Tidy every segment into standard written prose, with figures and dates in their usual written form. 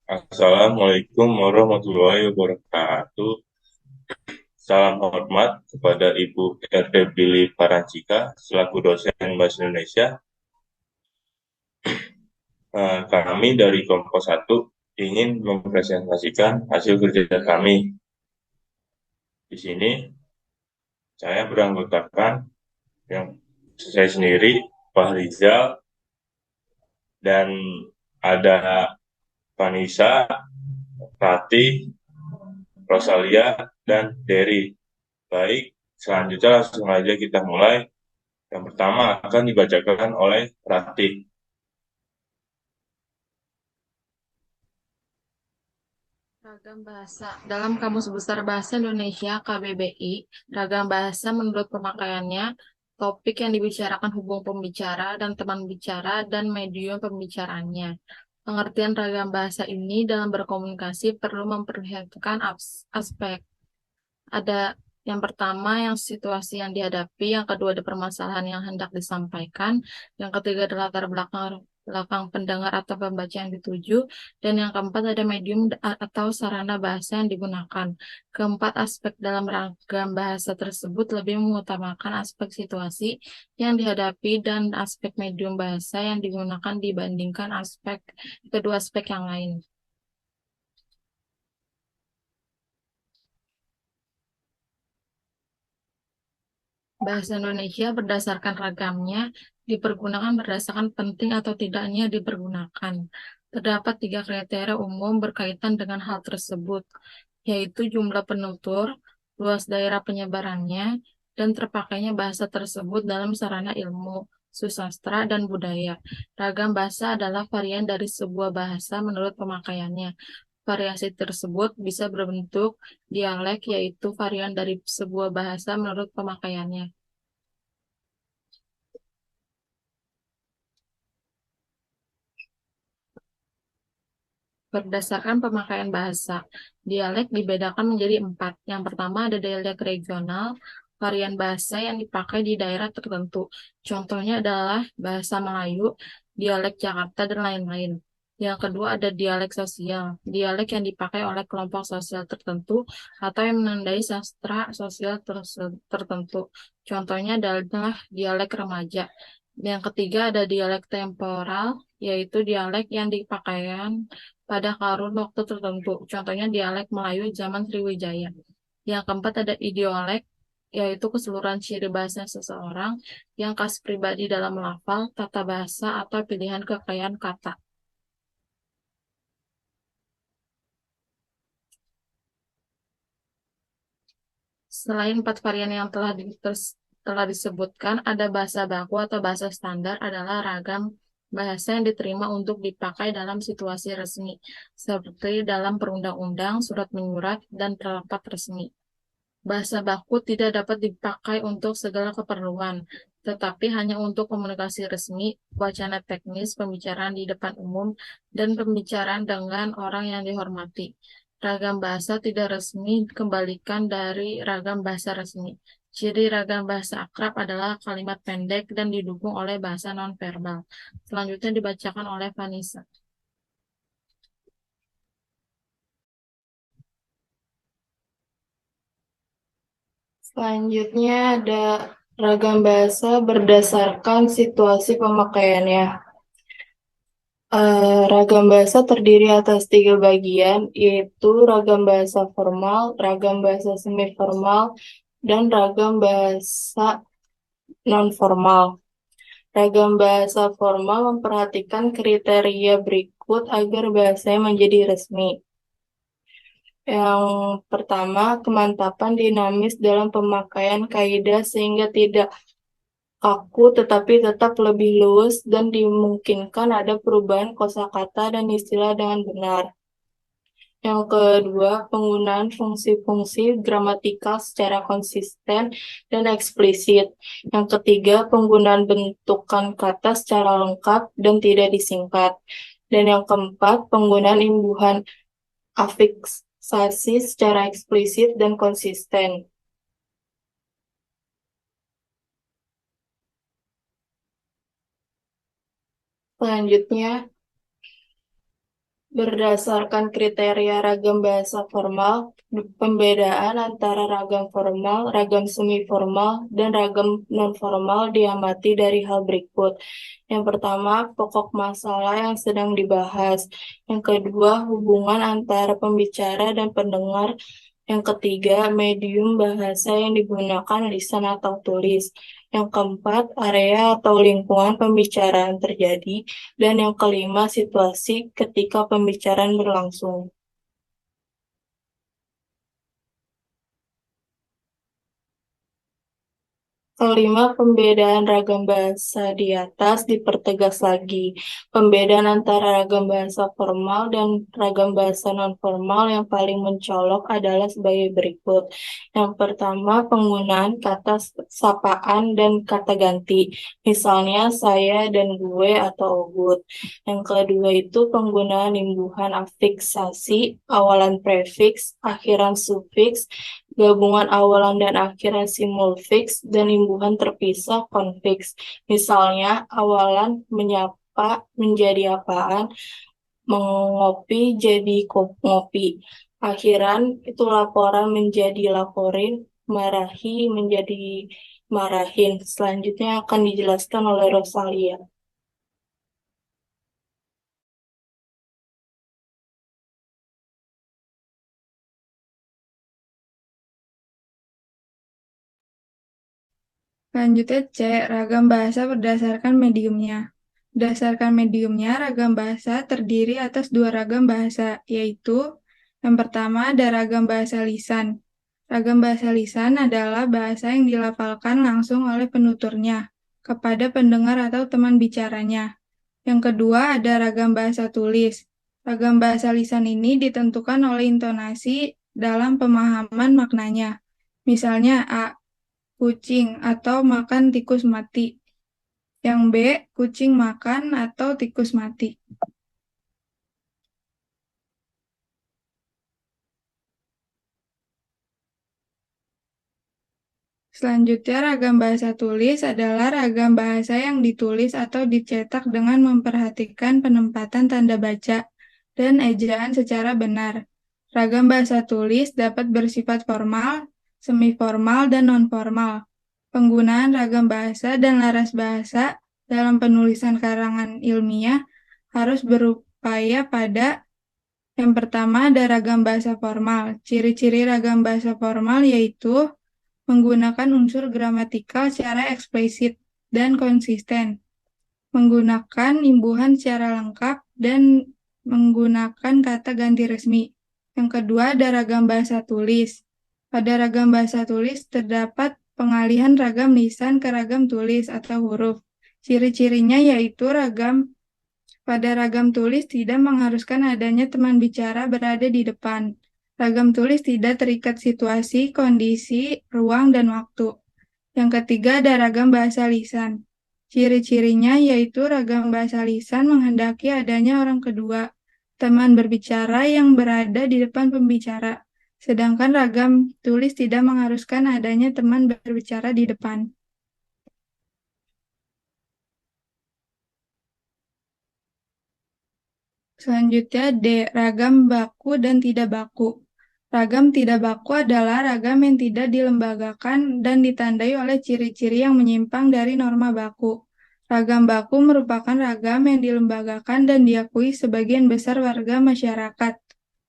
Assalamualaikum warahmatullahi wabarakatuh. Salam hormat kepada Ibu RT Billy Parancika selaku dosen Bahasa Indonesia. Kami dari kelompok 1 ingin mempresentasikan hasil kerja kami. Di sini saya beranggotakan yang saya sendiri, Pak Rizal, dan ada Vanessa, Rati, Rosalia, dan Derry. Baik, selanjutnya langsung aja kita mulai. Yang pertama akan dibacakan oleh Rati. Ragam bahasa. Dalam Kamus Besar Bahasa Indonesia (KBBI), ragam bahasa menurut pemakaiannya, topik yang dibicarakan hubung pembicara dan teman bicara dan medium pembicaraannya. Pengertian ragam bahasa ini dalam berkomunikasi perlu memperlihatkan aspek. Ada yang pertama yang situasi yang dihadapi, yang kedua ada permasalahan yang hendak disampaikan, yang ketiga ada latar belakang pendengar atau pembaca yang dituju, dan yang keempat ada medium atau sarana bahasa yang digunakan. Keempat aspek dalam ragam bahasa tersebut lebih mengutamakan aspek situasi yang dihadapi dan aspek medium bahasa yang digunakan dibandingkan kedua aspek yang lain. Bahasa Indonesia berdasarkan ragamnya dipergunakan berdasarkan penting atau tidaknya dipergunakan. Terdapat 3 kriteria umum berkaitan dengan hal tersebut, yaitu jumlah penutur, luas daerah penyebarannya, dan terpakainya bahasa tersebut dalam sarana ilmu, susastra, dan budaya. Ragam bahasa adalah varian dari sebuah bahasa menurut pemakaiannya. Variasi tersebut bisa berbentuk dialek, yaitu varian dari sebuah bahasa menurut pemakaiannya. Berdasarkan pemakaian bahasa, dialek dibedakan menjadi 4. Yang pertama ada dialek regional, varian bahasa yang dipakai di daerah tertentu. Contohnya adalah bahasa Melayu, dialek Jakarta, dan lain-lain. Yang kedua ada dialek sosial, dialek yang dipakai oleh kelompok sosial tertentu atau yang menandai sastra sosial tertentu. Contohnya adalah dialek remaja. Yang ketiga ada dialek temporal, yaitu dialek yang dipakai pada kurun waktu tertentu. Contohnya dialek Melayu zaman Sriwijaya. Yang keempat ada idiolek, yaitu keseluruhan ciri bahasa seseorang yang khas pribadi dalam lafal, tata bahasa, atau pilihan kekayaan kata. Selain 4 varian yang telah disebutkan, ada bahasa baku atau bahasa standar adalah ragam bahasa yang diterima untuk dipakai dalam situasi resmi, seperti dalam perundang-undang, surat menyurat, dan rapat resmi. Bahasa baku tidak dapat dipakai untuk segala keperluan, tetapi hanya untuk komunikasi resmi, wacana teknis, pembicaraan di depan umum, dan pembicaraan dengan orang yang dihormati. Ragam bahasa tidak resmi dikembalikan dari ragam bahasa resmi. Ciri ragam bahasa akrab adalah kalimat pendek dan didukung oleh bahasa nonverbal. Selanjutnya dibacakan oleh Vanessa. Selanjutnya ada ragam bahasa berdasarkan situasi pemakaiannya. Ragam bahasa terdiri atas 3 bagian, yaitu ragam bahasa formal, ragam bahasa semi-formal, dan ragam bahasa non-formal. Ragam bahasa formal memperhatikan kriteria berikut agar bahasanya menjadi resmi. Yang pertama, kemantapan dinamis dalam pemakaian kaidah sehingga tidak kaku tetapi tetap lebih luas dan dimungkinkan ada perubahan kosakata dan istilah dengan benar. Yang kedua, penggunaan fungsi-fungsi gramatikal secara konsisten dan eksplisit. Yang ketiga, penggunaan bentukan kata secara lengkap dan tidak disingkat. Dan yang keempat, penggunaan imbuhan afiks sasi secara eksplisit dan konsisten. Selanjutnya, berdasarkan kriteria ragam bahasa formal, pembedaan antara ragam formal, ragam semi-formal, dan ragam non-formal diamati dari hal berikut. Yang pertama, pokok masalah yang sedang dibahas. Yang kedua, hubungan antara pembicara dan pendengar. Yang ketiga, medium bahasa yang digunakan lisan atau tulis. Yang keempat, area atau lingkungan pembicaraan terjadi. Dan yang kelima, situasi ketika pembicaraan berlangsung. Kelima, pembedaan ragam bahasa di atas dipertegas lagi. Pembedaan antara ragam bahasa formal dan ragam bahasa non-formal yang paling mencolok adalah sebagai berikut. Yang pertama, penggunaan kata sapaan dan kata ganti. Misalnya, saya dan gue atau Ogut. Yang kedua itu penggunaan imbuhan afiksasi, awalan prefiks, akhiran sufiks, gabungan awalan dan akhiran simulfiks, dan imbuhan terpisah konfiks. Misalnya, awalan menyapa menjadi apaan, mengopi jadi ngopi. Akhiran itu laporan menjadi laporin, marahi menjadi marahin. Selanjutnya akan dijelaskan oleh Rosalia. Selanjutnya C. Ragam bahasa berdasarkan mediumnya. Berdasarkan mediumnya, ragam bahasa terdiri atas dua ragam bahasa, yaitu yang pertama ada ragam bahasa lisan. Ragam bahasa lisan adalah bahasa yang dilafalkan langsung oleh penuturnya kepada pendengar atau teman bicaranya. Yang kedua ada ragam bahasa tulis. Ragam bahasa lisan ini ditentukan oleh intonasi dalam pemahaman maknanya. Misalnya A. Kucing atau makan tikus mati. Yang B. Kucing makan atau tikus mati. Selanjutnya, ragam bahasa tulis adalah ragam bahasa yang ditulis atau dicetak dengan memperhatikan penempatan tanda baca dan ejaan secara benar. Ragam bahasa tulis dapat bersifat formal, semi-formal, dan non-formal. Penggunaan ragam bahasa dan laras bahasa dalam penulisan karangan ilmiah harus berupaya pada yang pertama ada ragam bahasa formal. Ciri-ciri ragam bahasa formal yaitu menggunakan unsur gramatikal secara eksplisit dan konsisten, menggunakan imbuhan secara lengkap, dan menggunakan kata ganti resmi. Yang kedua ada ragam bahasa tulis. Pada ragam bahasa tulis terdapat pengalihan ragam lisan ke ragam tulis atau huruf. Ciri-cirinya yaitu pada ragam tulis tidak mengharuskan adanya teman bicara berada di depan. Ragam tulis tidak terikat situasi, kondisi, ruang, dan waktu. Yang ketiga ada ragam bahasa lisan. Ciri-cirinya yaitu ragam bahasa lisan menghendaki adanya orang kedua, teman berbicara yang berada di depan pembicara. Sedangkan ragam tulis tidak mengharuskan adanya teman berbicara di depan. Selanjutnya D. Ragam baku dan tidak baku. Ragam tidak baku adalah ragam yang tidak dilembagakan dan ditandai oleh ciri-ciri yang menyimpang dari norma baku. Ragam baku merupakan ragam yang dilembagakan dan diakui sebagian besar warga masyarakat.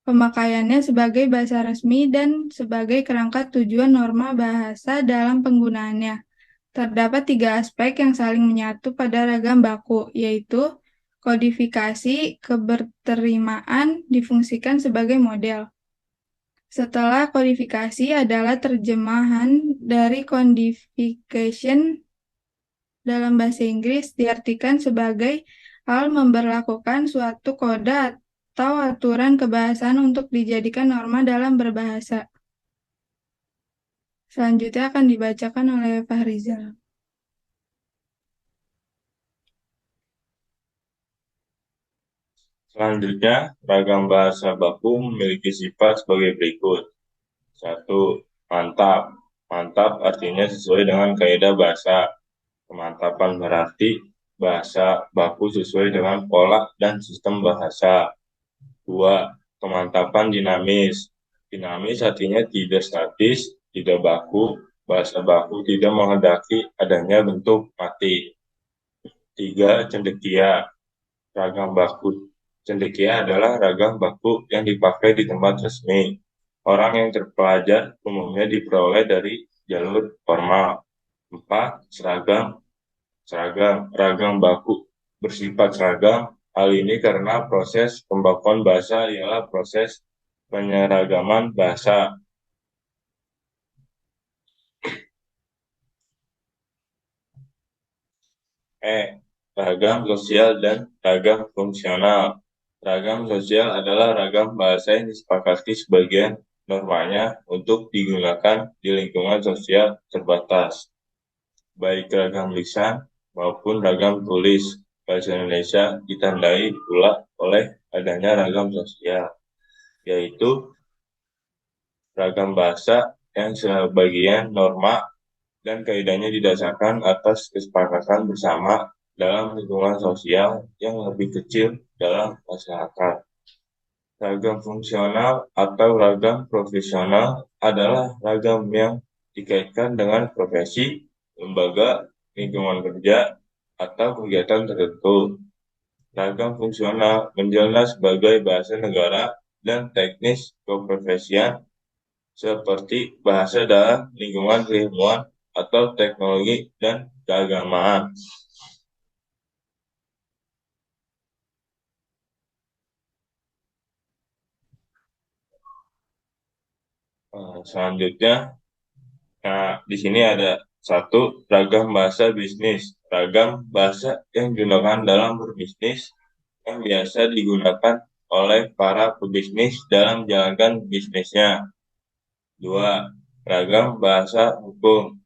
Pemakaiannya sebagai bahasa resmi dan sebagai kerangka tujuan norma bahasa dalam penggunaannya. Terdapat tiga aspek yang saling menyatu pada ragam baku, yaitu kodifikasi, keberterimaan difungsikan sebagai model. Setelah kodifikasi adalah terjemahan dari codification dalam bahasa Inggris diartikan sebagai hal memberlakukan suatu kode atau aturan kebahasaan untuk dijadikan norma dalam berbahasa. Selanjutnya akan dibacakan oleh Fahrizal. Selanjutnya, ragam bahasa baku memiliki sifat sebagai berikut. 1. Mantap. Mantap artinya sesuai dengan kaidah bahasa. Kemantapan berarti bahasa baku sesuai dengan pola dan sistem bahasa. 2. Kemantapan dinamis. Dinamis artinya tidak statis, tidak baku. Bahasa baku tidak menghendaki adanya bentuk mati. 3. Cendekia. Ragam baku. Cendekia adalah ragam baku yang dipakai di tempat resmi. Orang yang terpelajar umumnya diperoleh dari jalur formal. 4. Seragam. Seragam. Ragam baku bersifat seragam. Hal ini karena proses pembakuan bahasa ialah proses penyeragaman bahasa. Ragam sosial dan ragam fungsional. Ragam sosial adalah ragam bahasa yang disepakati sebagian normanya untuk digunakan di lingkungan sosial terbatas, baik ragam lisan maupun ragam tulis. Bahasa Indonesia ditandai pula oleh adanya ragam sosial, yaitu ragam bahasa yang sebagian norma dan kaidahnya didasarkan atas kesepakatan bersama dalam lingkungan sosial yang lebih kecil dalam masyarakat. Ragam fungsional atau ragam profesional adalah ragam yang dikaitkan dengan profesi, lembaga, lingkungan kerja, atau kegiatan tertentu. Ragam fungsional menjelma sebagai bahasa negara dan teknis keprofesian seperti bahasa dalam lingkungan keilmuan atau teknologi dan keagamaan. Selanjutnya, di sini ada satu ragam bahasa bisnis. Ragam bahasa yang digunakan dalam berbisnis yang biasa digunakan oleh para pebisnis dalam menjalankan bisnisnya. 2. Ragam bahasa hukum.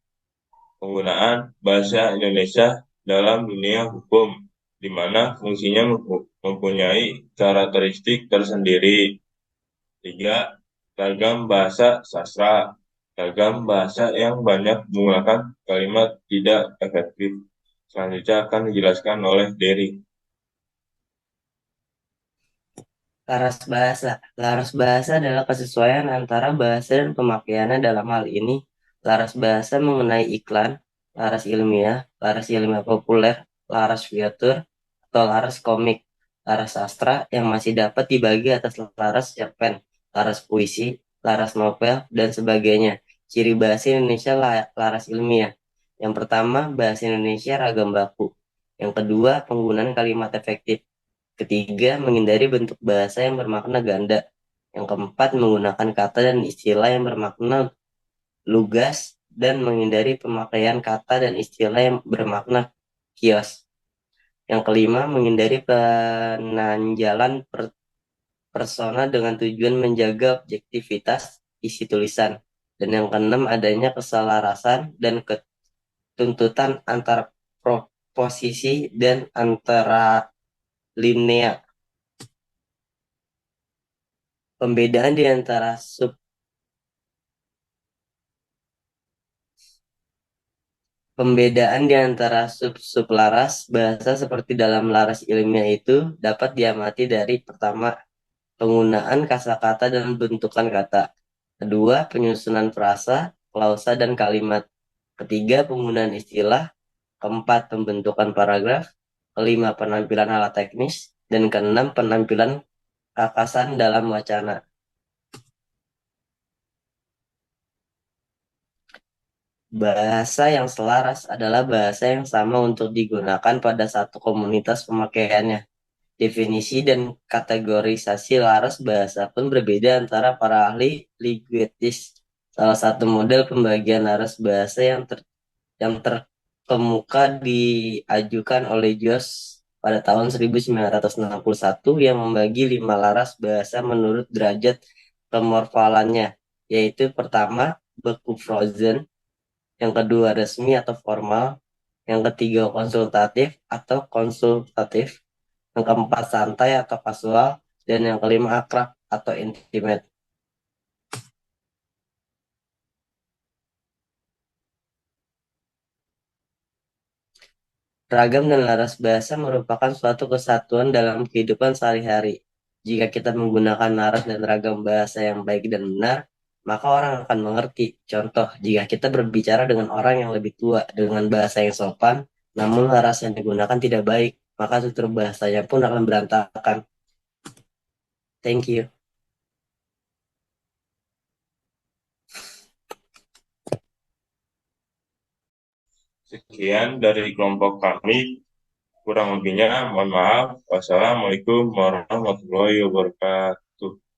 Penggunaan bahasa Indonesia dalam dunia hukum, di mana fungsinya mempunyai karakteristik tersendiri. 3. Ragam bahasa sastra. Ragam bahasa yang banyak menggunakan kalimat tidak efektif. Selanjutnya akan dijelaskan oleh Derry. Laras bahasa. Laras bahasa adalah kesesuaian antara bahasa dan pemakaiannya. Dalam hal ini, laras bahasa mengenai iklan, laras ilmiah populer, laras fitur, atau laras komik, laras sastra yang masih dapat dibagi atas laras cerpen, laras puisi, laras novel, dan sebagainya. Ciri bahasa Indonesia laras ilmiah. Yang pertama, bahasa Indonesia ragam baku. Yang kedua, penggunaan kalimat efektif. Ketiga, menghindari bentuk bahasa yang bermakna ganda. Yang keempat, menggunakan kata dan istilah yang bermakna lugas dan menghindari pemakaian kata dan istilah yang bermakna kios. Yang kelima, menghindari penanjalan persona dengan tujuan menjaga objektivitas isi tulisan. Dan yang keenam, adanya keselarasan dan ketuntutan antara proposisi dan antara linea. Pembedaan di antara sub-sub laras bahasa seperti dalam laras ilmiah itu dapat diamati dari pertama, penggunaan kosakata dan bentukan kata. Kedua, penyusunan frasa, klausa, dan kalimat. Ketiga, penggunaan istilah. Keempat, pembentukan paragraf. Kelima, penampilan alat teknis. Dan keenam, penampilan kakasan dalam wacana. Bahasa yang selaras adalah bahasa yang sama untuk digunakan pada satu komunitas pemakaiannya. Definisi dan kategorisasi laras bahasa pun berbeda antara para ahli linguistis. Salah satu model pembagian laras bahasa yang terkemuka diajukan oleh Joss pada tahun 1961 yang membagi 5 laras bahasa menurut derajat kemorfalannya, yaitu pertama, beku frozen, yang kedua resmi atau formal, yang ketiga konsultatif atau konsultatif, yang keempat santai atau kasual, dan yang kelima akrab atau intimate. Ragam dan laras bahasa merupakan suatu kesatuan dalam kehidupan sehari-hari. Jika kita menggunakan laras dan ragam bahasa yang baik dan benar, maka orang akan mengerti. Contoh, jika kita berbicara dengan orang yang lebih tua dengan bahasa yang sopan, namun laras yang digunakan tidak baik, maka tutur bahasanya pun akan berantakan. Thank you. Sekian dari kelompok kami. Kurang lebihnya, mohon maaf. Wassalamualaikum warahmatullahi wabarakatuh.